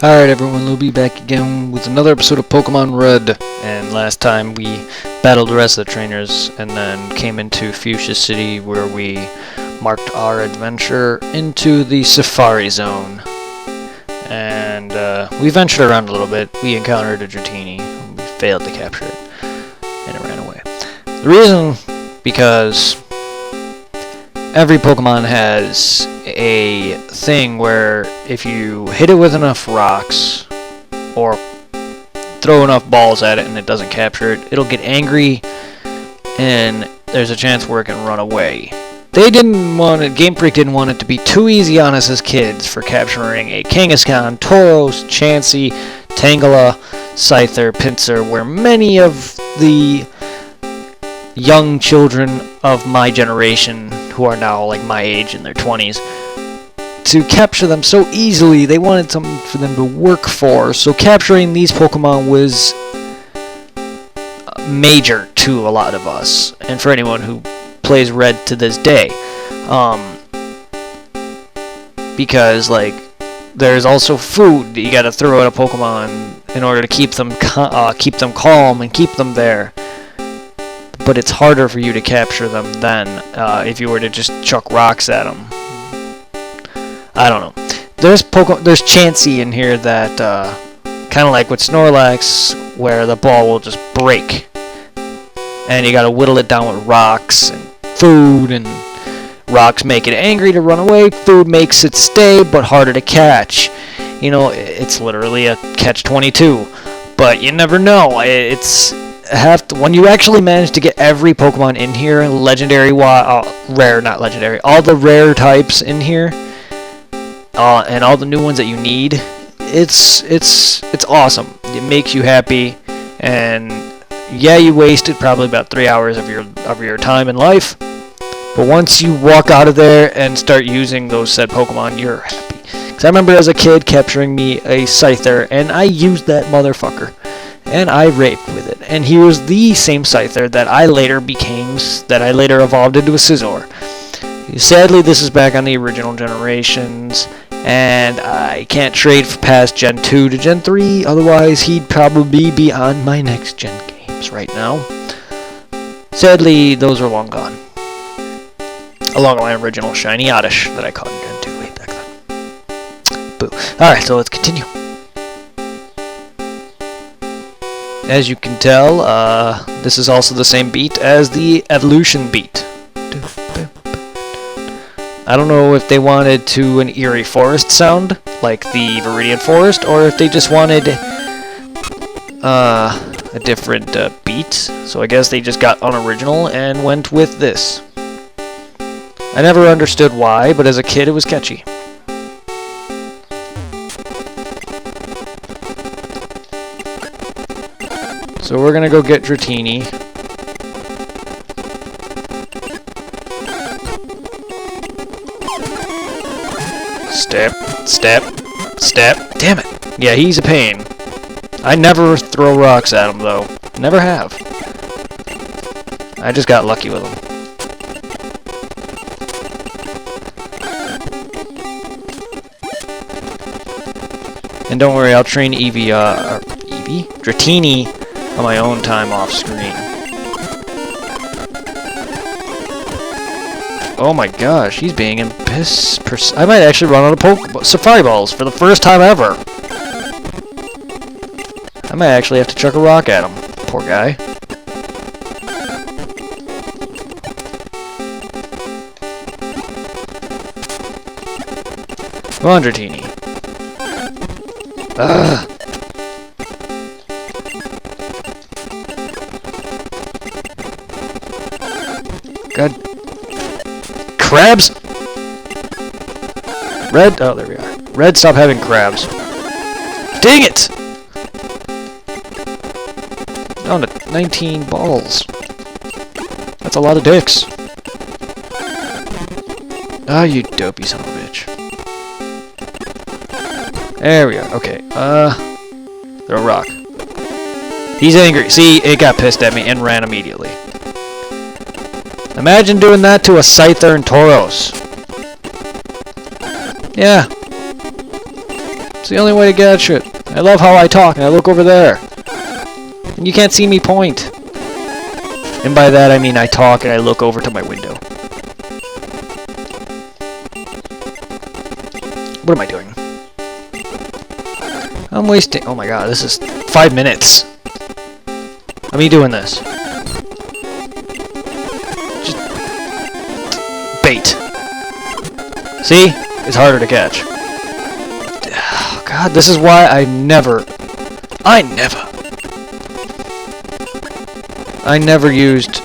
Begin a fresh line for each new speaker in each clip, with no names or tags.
Alright everyone, Luby back again with another episode of Pokemon Red. And last time we battled the rest of the trainers and then came into Fuchsia City where we marked our adventure into the Safari Zone. And we ventured around a little bit. We encountered a Dratini. We failed to capture it. And it ran away. The reason, because every Pokemon has a thing where if you hit it with enough rocks or throw enough balls at it and it doesn't capture it, it'll get angry and there's a chance where it can run away. Game Freak didn't want it to be too easy on us as kids for capturing a Kangaskhan, Tauros, Chansey, Tangela, Scyther, Pinsir, where many of the young children of my generation, who are now like my age in their 20s, to capture them so easily. They wanted something for them to work for, so capturing these Pokemon was major to a lot of us, and for anyone who plays Red to this day. Because like there's also food that you gotta throw at a Pokemon in order to keep them calm and keep them there. But it's harder for you to capture them than if you were to just chuck rocks at them. I don't know. There's Chansey in here that kind of like with Snorlax, where the ball will just break, and you gotta whittle it down with rocks and food, and rocks make it angry to run away. Food makes it stay, but harder to catch. You know, it's literally a catch-22. But you never know. When you actually manage to get every Pokemon in here, legendary, rare, not legendary, all the rare types in here, and all the new ones that you need, it's awesome. It makes you happy, and yeah, you wasted probably about 3 hours of your time in life, but once you walk out of there and start using those said Pokemon, you're happy. Because I remember as a kid capturing me a Scyther, and I used that motherfucker. And I raped with it. And he was the same Scyther that I later evolved into a Scizor. Sadly, this is back on the original generations, and I can't trade past Gen 2 to Gen 3, otherwise he'd probably be on my next gen games right now. Sadly, those are long gone. Along with my original Shiny Oddish that I caught in Gen 2 way back then. Boo. Alright, so let's continue. As you can tell, this is also the same beat as the evolution beat. I don't know if they wanted to an eerie forest sound, like the Viridian Forest, or if they just wanted a different beat. So I guess they just got unoriginal and went with this. I never understood why, but as a kid it was catchy. So we're gonna go get Dratini. Step. Damn it. Yeah, he's a pain. I never throw rocks at him, though. Never have. I just got lucky with him. And don't worry, I'll train Dratini on my own time off screen. Oh my gosh, he's being in piss. I might actually run out of Safari Balls for the first time ever. I might actually have to chuck a rock at him. Poor guy. Come on, Dratini. Ugh. God. Crabs? Red? Oh, there we are. Red, stop having crabs. Dang it! Down to 19 balls. That's a lot of dicks. Ah, you dopey son of a bitch. There we are. Okay. Throw a rock. He's angry. See, it got pissed at me and ran immediately. Imagine doing that to a Scyther and Tauros. Yeah. It's the only way to catch it. I love how I talk and I look over there. And you can't see me point. And by that I mean I talk and I look over to my window. What am I doing? I'm wasting... Oh my god, this is 5 minutes. Of me doing this. Just... bait. See? It's harder to catch. Oh god, this is why I never used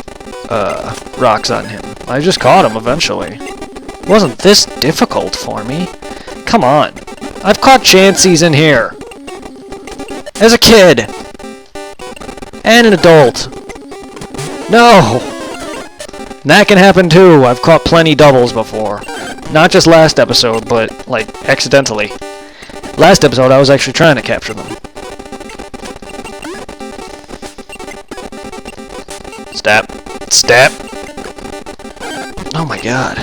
rocks on him. I just caught him eventually. It wasn't this difficult for me. Come on. I've caught Chanseys in here. As a kid. And an adult. No! That can happen too. I've caught plenty doubles before. Not just last episode, but, like, accidentally. Last episode, I was actually trying to capture them. Step. Step. Oh my god.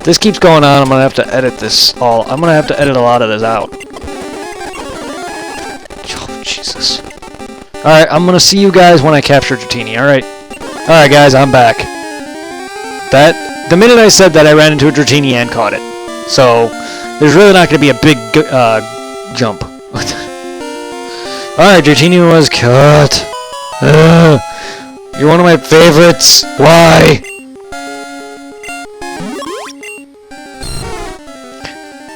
This keeps going on, I'm gonna have to edit this all. I'm gonna have to edit a lot of this out. Oh, Jesus. Alright, I'm gonna see you guys when I capture Dratini, alright? Alright guys, I'm back. The minute I said that, I ran into a Dratini and caught it. So, there's really not gonna be a big jump. Alright, Dratini was caught. You're one of my favorites. Why?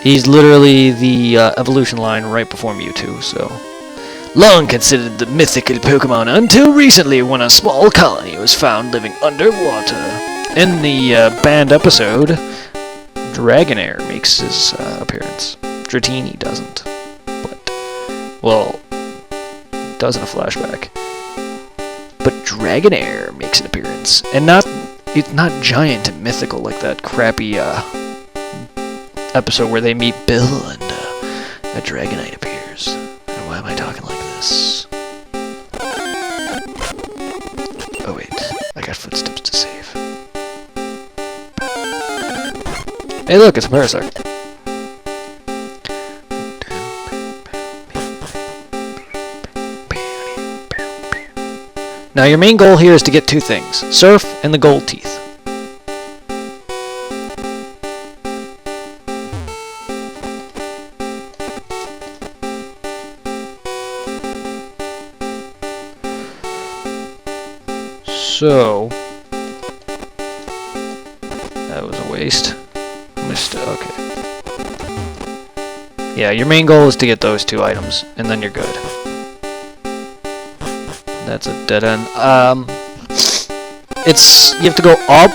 He's literally the evolution line right before Mewtwo, so... Long considered the mythical Pokemon until recently when a small colony was found living underwater. In the banned episode, Dragonair makes his appearance. Dratini doesn't. But, well, does in a flashback. But Dragonair makes an appearance. And it's not giant and mythical like that crappy episode where they meet Bill and a Dragonite appears. And why am I talking like this? Oh wait, I got footsteps to save. Hey look, it's a Parasect. Now your main goal here is to get two things. Surf and the gold teeth. So, that was a waste. Okay. Yeah, your main goal is to get those two items, and then you're good. That's a dead end. You have to go up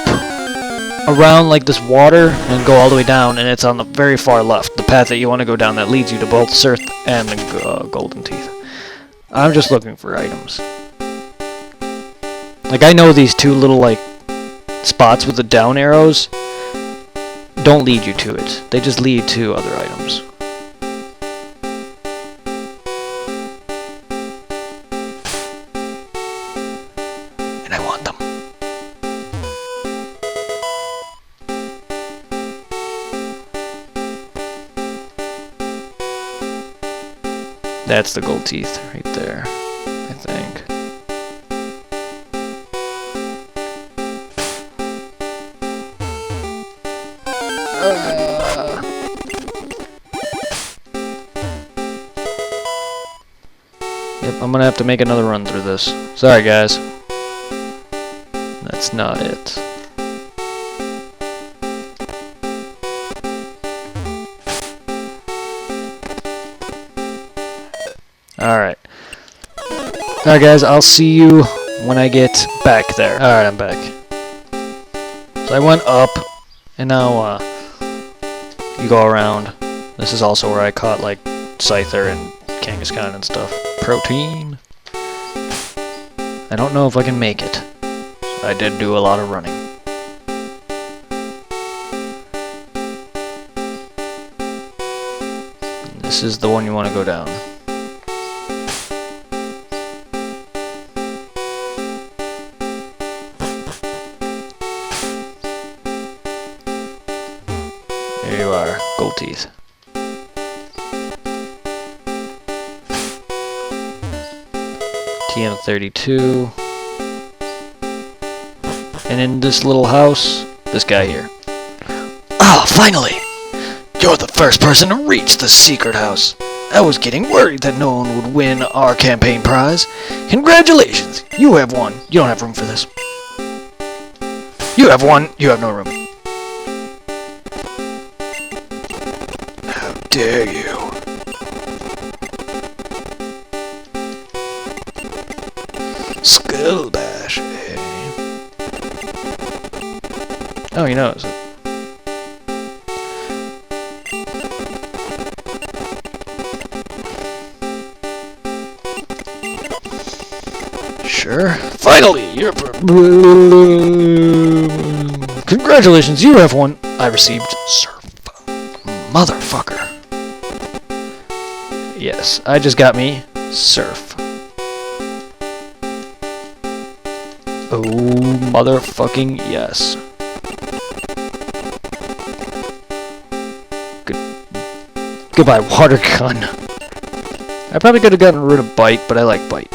around like this water and go all the way down, and it's on the very far left. The path that you want to go down that leads you to both Surf and the golden teeth. I'm just looking for items. Like, I know these two little, like, spots with the down arrows don't lead you to it. They just lead to other items. And I want them. That's the gold teeth right there, I think. Yep, I'm gonna have to make another run through this. Sorry, guys. That's not it. Alright. Alright, guys, I'll see you when I get back there. Alright, I'm back. So I went up, and now, you go around. This is also where I caught, like, Scyther and Kangaskhan and stuff. Protein. I don't know if I can make it. I did do a lot of running. This is the one you want to go down. Here you are, gold teeth. TM32. And in this little house, this guy here. Ah, finally! You're the first person to reach the secret house. I was getting worried that no one would win our campaign prize. Congratulations! You have won. You don't have room for this. You have won. You have no room. How dare you? Skull bash, eh? Oh, he knows it. Sure. Finally, you're... Congratulations, you have won. I received surf. Motherfucker. Yes, I just got me surf. Oh, motherfucking yes. Goodbye, water gun. I probably could have gotten rid of bite, but I like bite.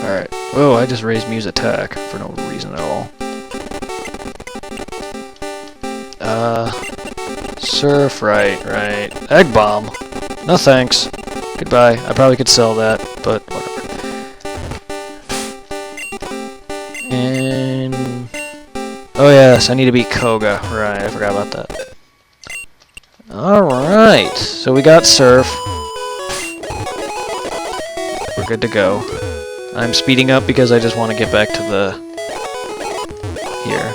Alright. Oh, I just raised Mew's attack for no reason at all. Surf, right. Egg bomb. No thanks. Goodbye. I probably could sell that, but whatever. And... oh yes, I need to beat Koga. Right, I forgot about that. Alright, so we got surf. We're good to go. I'm speeding up because I just want to get back to the... here.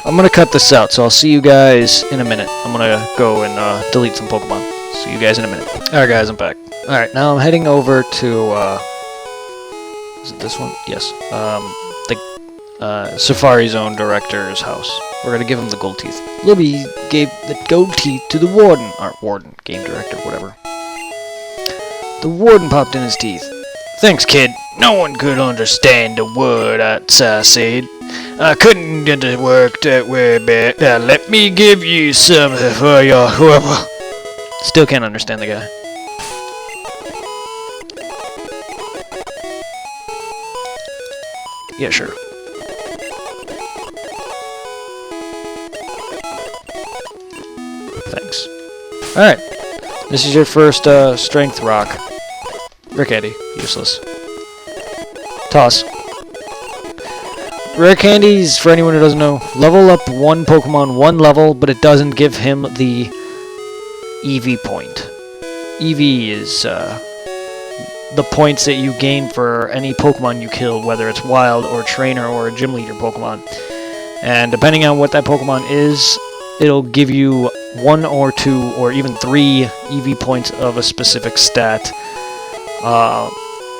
I'm gonna cut this out, so I'll see you guys in a minute. I'm gonna go and delete some Pokemon. See you guys in a minute. Alright guys, I'm back. Alright, now I'm heading over to, is it this one? Yes. The Safari Zone Director's house. We're gonna give him the gold teeth. Libby gave the gold teeth to the warden. Or warden, game director, whatever. The warden popped in his teeth. Thanks, kid. No one could understand a word I said. I couldn't get to work that way, but let me give you some for your whoever. Still can't understand the guy. Yeah, sure. Thanks. Alright. This is your first strength rock. Rare candy. Useless. Toss. Rare candies, for anyone who doesn't know, level up one Pokemon one level, but it doesn't give him the EV point. EV is the points that you gain for any Pokemon you kill, whether it's wild or trainer or a gym leader Pokemon. And depending on what that Pokemon is, it'll give you 1 or 2 or even 3 EV points of a specific stat.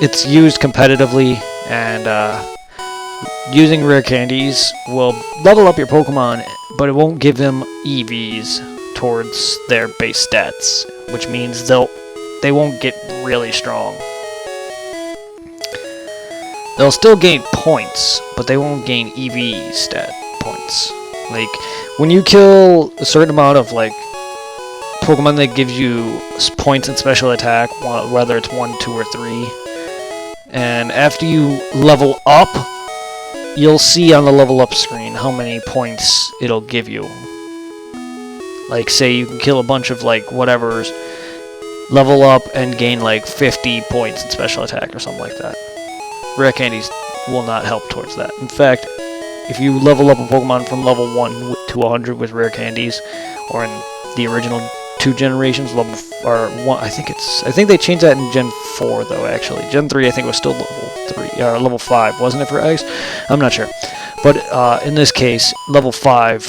It's used competitively, and using rare candies will level up your Pokemon, but it won't give them EVs towards their base stats, which means they won't get really strong. They'll still gain points, but they won't gain EV stat points. Like, when you kill a certain amount of, like, Pokemon that gives you points in special attack, whether it's 1, 2, or 3, and after you level up, you'll see on the level up screen how many points it'll give you. Like, say you can kill a bunch of, like, whatever's, level up and gain, like, 50 points in special attack or something like that. Rare candies will not help towards that. In fact, if you level up a Pokemon from level 1 to 100 with rare candies, or in the original 2 generations, level or 1, I think they changed that in Gen 4 though. Actually, Gen 3 I think was still level 3 or level 5, wasn't it for X? I'm not sure, but in this case, level 5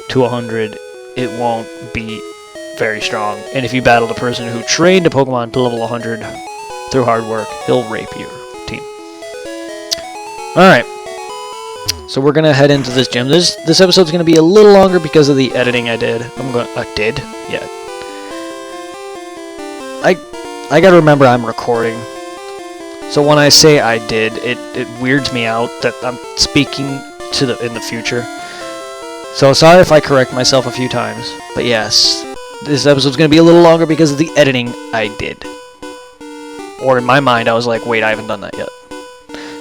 to 100, it won't be very strong. And if you battled a person who trained a Pokemon to level 100 through hard work, he'll rape your team. Alright, so we're gonna head into this gym. This episode's gonna be a little longer because of the editing I did. Yeah. I gotta remember I'm recording. So when I say I did, it weirds me out that I'm speaking in the future. So sorry if I correct myself a few times. But yes, this episode's going to be a little longer because of the editing I did. Or in my mind, I was like, wait, I haven't done that yet.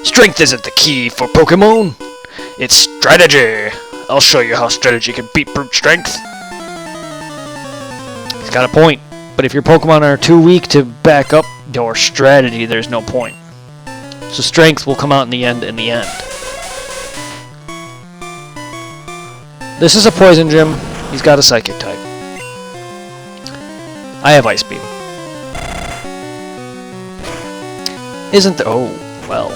Strength isn't the key for Pokemon. It's strategy. I'll show you how strategy can beat brute strength. He's got a point. But if your Pokemon are too weak to back up your strategy, there's no point. So strength will come out in the end. This is a poison gym. He's got a psychic type. I have Ice Beam. Isn't there? Oh, well.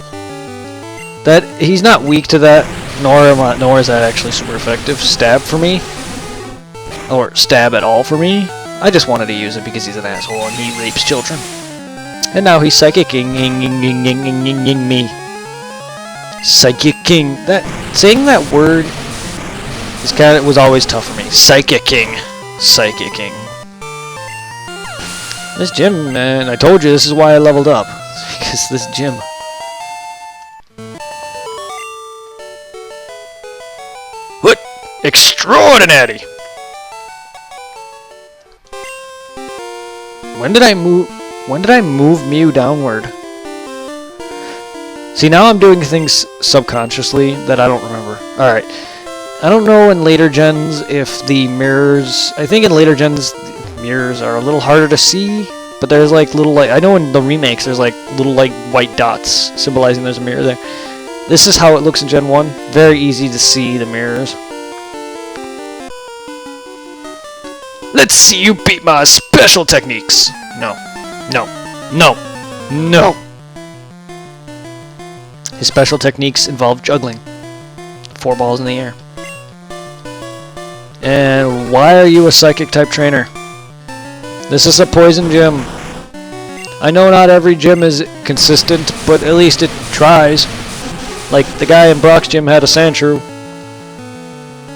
That he's not weak to that, nor is that actually super effective. Stab for me, or stab at all for me. I just wanted to use it because he's an asshole and he rapes children. And now he's psychicking me. Psychicking. Saying that word was always tough for me. Psychicking. This gym, man, I told you this is why I leveled up. Because this gym. What? Extraordinary! When did I move Mew downward? See, now I'm doing things subconsciously that I don't remember. Alright. I don't know in later gens if the mirrors... I think in later gens, the mirrors are a little harder to see. But there's like little, like... I know in the remakes there's like little, like, white dots symbolizing there's a mirror there. This is how it looks in Gen 1. Very easy to see the mirrors. Let's see you beat my special techniques! No. His special techniques involve juggling. 4 balls in the air. And why are you a psychic type trainer? This is a poison gym. I know not every gym is consistent, but at least it tries. Like the guy in Brock's gym had a Sandshrew.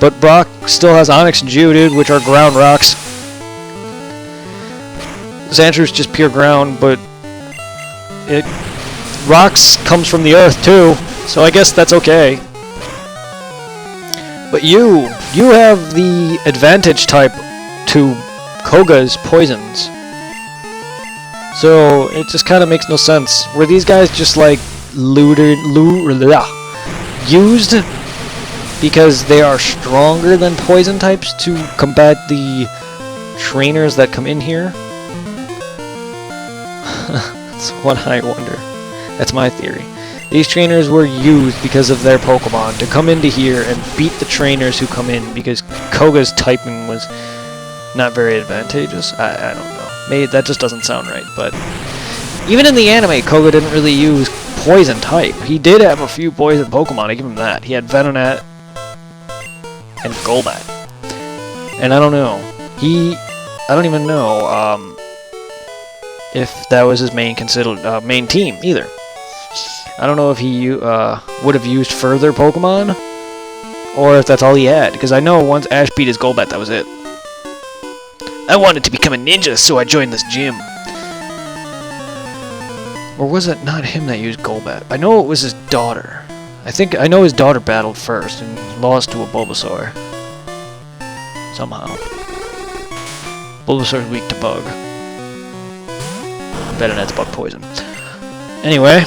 But Brock still has Onyx and Geodude, which are ground rocks. Sandshrews just pure ground, but rocks comes from the earth too, so I guess that's okay. But you have the advantage type to Koga's poisons. So it just kind of makes no sense. Were these guys just like used because they are stronger than poison types to combat the trainers that come in here? That's what I wonder. That's my theory. These trainers were used because of their Pokemon to come into here and beat the trainers who come in because Koga's typing was not very advantageous. I don't know. Maybe that just doesn't sound right, but even in the anime, Koga didn't really use poison type. He did have a few poison Pokemon, I give him that. He had Venonat and Golbat. And I don't know. I don't even know if that was his main team either. I don't know if he would have used further Pokemon, or if that's all he had. Because I know once Ash beat his Golbat, that was it. I wanted to become a ninja, so I joined this gym. Or was it not him that used Golbat? I know it was his daughter. I know his daughter battled first and lost to a Bulbasaur. Somehow. Bulbasaur's weak to bug. Venonat's bug poison. Anyway.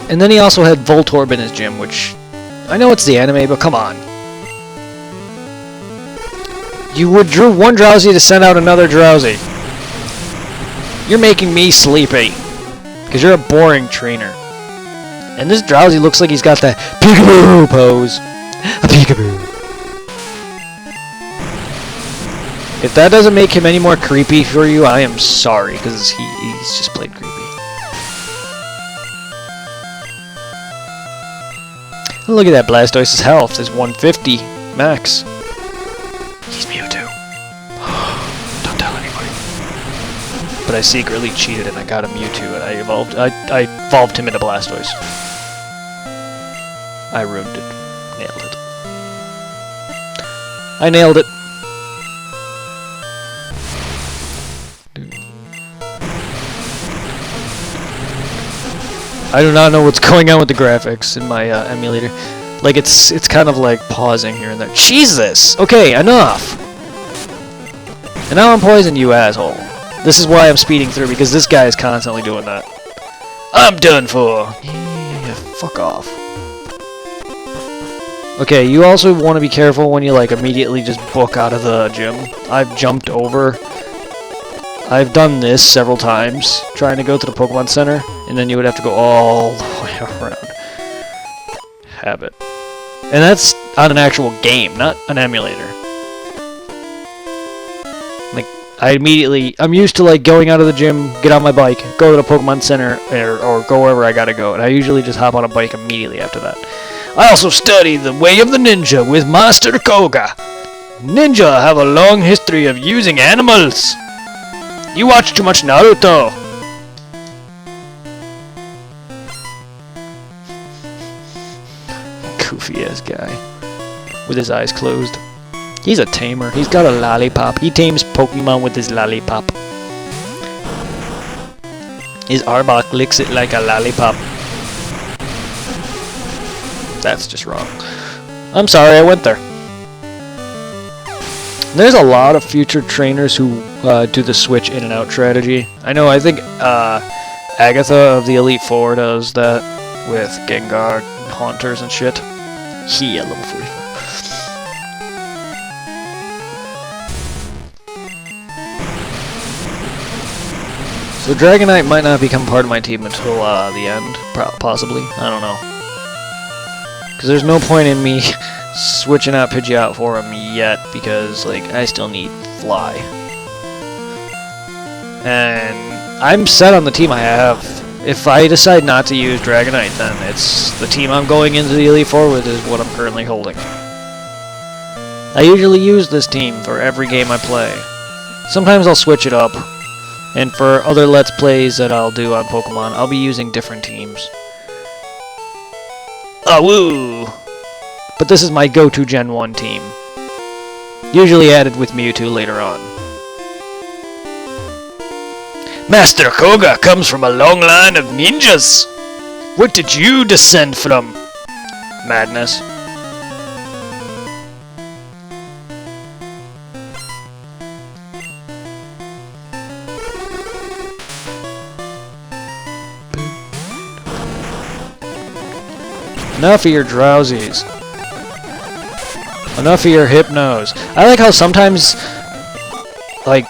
And then he also had Voltorb in his gym, which... I know it's the anime, but come on. You withdrew one Drowsy to send out another Drowsy. You're making me sleepy. Because you're a boring trainer. And this Drowsy looks like he's got that peekaboo pose. A peekaboo. If that doesn't make him any more creepy for you, I am sorry, because he's just played creepy. And look at that, Blastoise's health is 150 max. He's Mewtwo. Don't tell anybody. But I secretly cheated and I got a Mewtwo and I evolved him into Blastoise. I ruined it. Nailed it. I nailed it. I do not know what's going on with the graphics in my emulator. Like, it's kind of like pausing here and there. Jesus! Okay, enough! And now I'm poisoned, you asshole. This is why I'm speeding through, because this guy is constantly doing that. I'm done for! Yeah, fuck off. Okay, you also want to be careful when you, like, immediately just book out of the gym. I've jumped over. I've done this several times, trying to go to the Pokemon Center, and then you would have to go all the way around. Habit. And that's on an actual game, not an emulator. Like, I'm used to, like, going out of the gym, get on my bike, go to the Pokemon Center, or go wherever I gotta go, and I usually just hop on a bike immediately after that. I also study the way of the ninja with Master Koga. Ninja have a long history of using animals. You watch too much Naruto. Goofy ass guy with his eyes closed. He's a tamer. He's got a lollipop. He tames Pokemon with his lollipop. His Arbok licks it like a lollipop. That's just wrong. I'm sorry, I went there. There's a lot of future trainers who do the switch in and out strategy. I think Agatha of the Elite Four does that with Gengar, Haunters, and shit. Yeah, level 44. So Dragonite might not become part of my team until the end, possibly. I don't know. Because there's no point in me switching out Pidgeot for him yet, because, like, I still need Fly. And I'm set on the team I have. If I decide not to use Dragonite, then it's the team I'm going into the Elite Four with is what I'm currently holding. I usually use this team for every game I play. Sometimes I'll switch it up, and for other Let's Plays that I'll do on Pokemon, I'll be using different teams. Ah, woo! But this is my go-to Gen 1 team. Usually added with Mewtwo later on. Master Koga comes from a long line of ninjas. What did you descend from? Madness. Enough of your drowsies. Enough of your hypnos. I like how sometimes, like,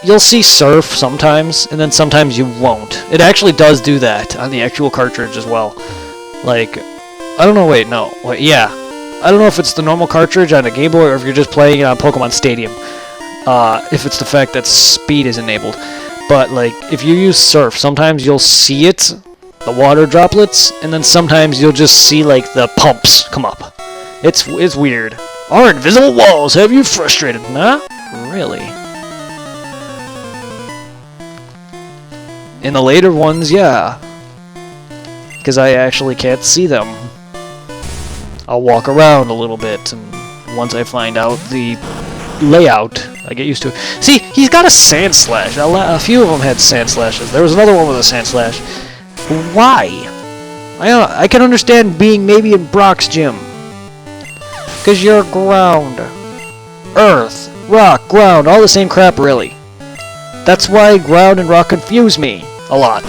you'll see Surf sometimes, and then sometimes you won't. It actually does do that on the actual cartridge as well. Like, I don't know, wait, no. Wait, yeah. I don't know if it's the normal cartridge on a Game Boy or if you're just playing it on Pokemon Stadium. If it's the fact that speed is enabled. But, like, if you use Surf, sometimes you'll see it, the water droplets, and then sometimes you'll just see, like, the pumps come up. It's weird. Our invisible walls have you frustrated? Not really. In the later ones, yeah. Because I actually can't see them. I'll walk around a little bit, and once I find out the layout, I get used to it. See, he's got a Sand Slash. A few of them had Sand Slashes. There was another one with a Sand Slash. Why? I can understand being maybe in Brock's gym. Because you're ground. Earth, rock, ground, all the same crap, really. That's why ground and rock confuse me a lot.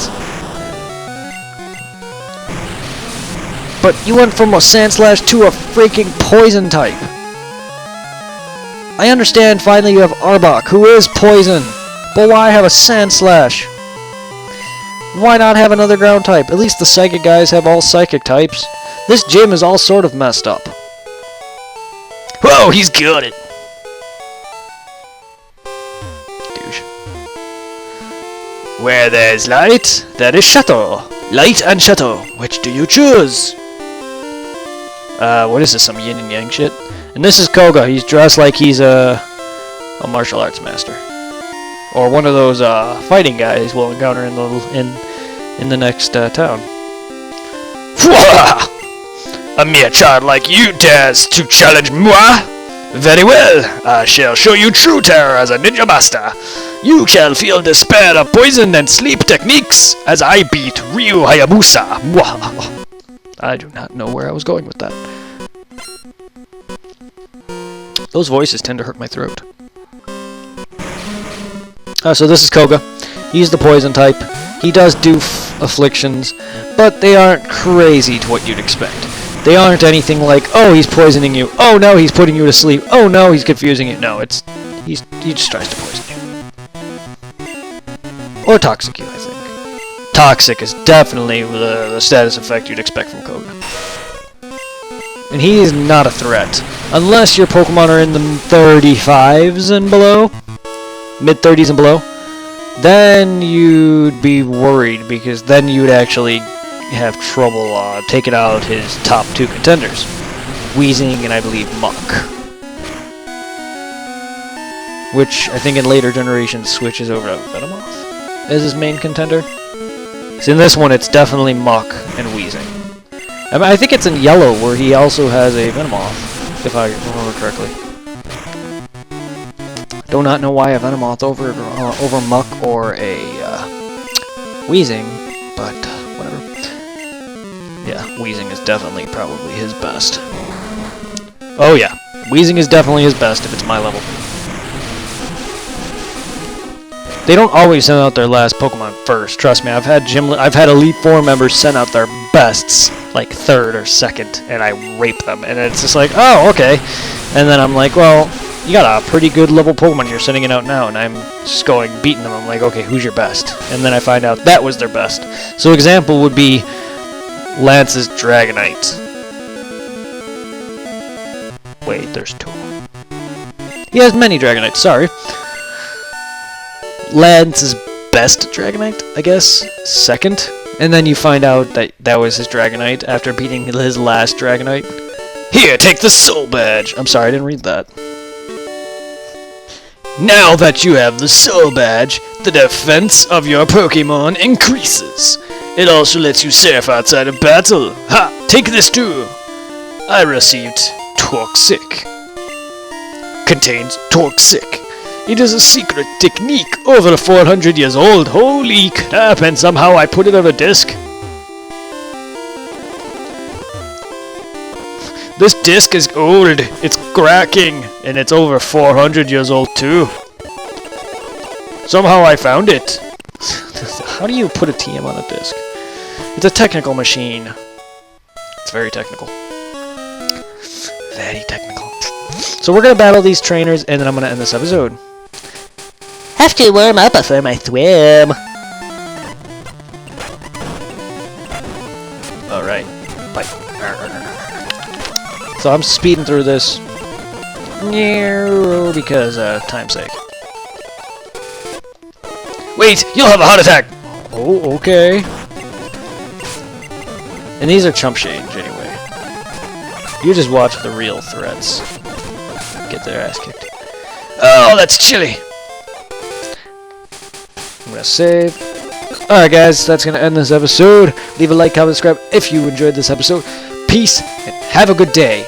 But you went from a Sand Slash to a freaking Poison type. I understand finally you have Arbok, who is Poison. But why have a Sand Slash? Why not have another ground type? At least the Psychic guys have all Psychic types. This gym is all sort of messed up. Whoa, he's got it! Douche. Where there's light, there is shadow. Light and shadow, which do you choose? What is this, some yin and yang shit? And this is Koga. He's dressed like he's a martial arts master. Or one of those fighting guys we'll encounter in the next town. A mere child like you dares to challenge moi? Very well, I shall show you true terror as a ninja master.
You shall feel despair of poison and sleep techniques as I beat Ryu Hayabusa. Mwahaha.
I do not know where I was going with that. Those voices tend to hurt my throat. So this is Koga. He's the poison type. He does do afflictions, but they aren't crazy to what you'd expect. They aren't anything like, oh, he's poisoning you. Oh, no, he's putting you to sleep. Oh, no, he's confusing you. No, he just tries to poison you. Or toxic you, I think. Toxic is definitely the status effect you'd expect from Koga. And he is not a threat. Unless your Pokemon are in the 35s and below, mid-30s and below, then you'd be worried, because then you'd actually have trouble taking out his top 2 contenders. Wheezing and I believe Muck. Which I think in later generations switches over to Venomoth as his main contender. So in this one it's definitely Muck and Wheezing. I mean, I think it's in yellow where he also has a Venomoth, if I remember correctly. Do not know why a Venomoth over Muck or a Wheezing, but whatever. Yeah, Wheezing is definitely probably his best. Oh yeah, Wheezing is definitely his best if it's my level. They don't always send out their last Pokemon first. Trust me, I've had Elite Four members send out their bests like 3rd or 2nd, and I rape them, and it's just like, oh, okay. And then I'm like, well, you got a pretty good level Pokemon you're sending it out now, and I'm just beating them. I'm like, okay, who's your best? And then I find out that was their best. So example would be Lance's Dragonite. Wait, there's 2. He has many Dragonites, sorry. Lance's best Dragonite, I guess, 2nd. And then you find out that that was his Dragonite after beating his last Dragonite. Here, take the Soul Badge! I'm sorry, I didn't read that. Now that you have the Soul Badge, the defense of your Pokemon increases. It also lets you surf outside of battle. Ha! Take this too! I received Toxic. Contains Toxic. It is a secret technique over 400 years old. Holy crap, and somehow I put it on a disc. This disc is old. It's cracking, and it's over 400 years old too. Somehow I found it. How do you put a TM on a disc? It's a technical machine. It's very technical. Very technical. So we're going to battle these trainers, and then I'm going to end this episode. Have to warm up before my swim. Alright. Bye. So I'm speeding through this. Because, time's sake. Wait! You'll have a heart attack! Oh, okay. And these are chump change, anyway. You just watch the real threats get their ass kicked. Oh, that's chilly! I'm gonna save. Alright guys, that's gonna end this episode. Leave a like, comment, subscribe if you enjoyed this episode. Peace, and have a good day.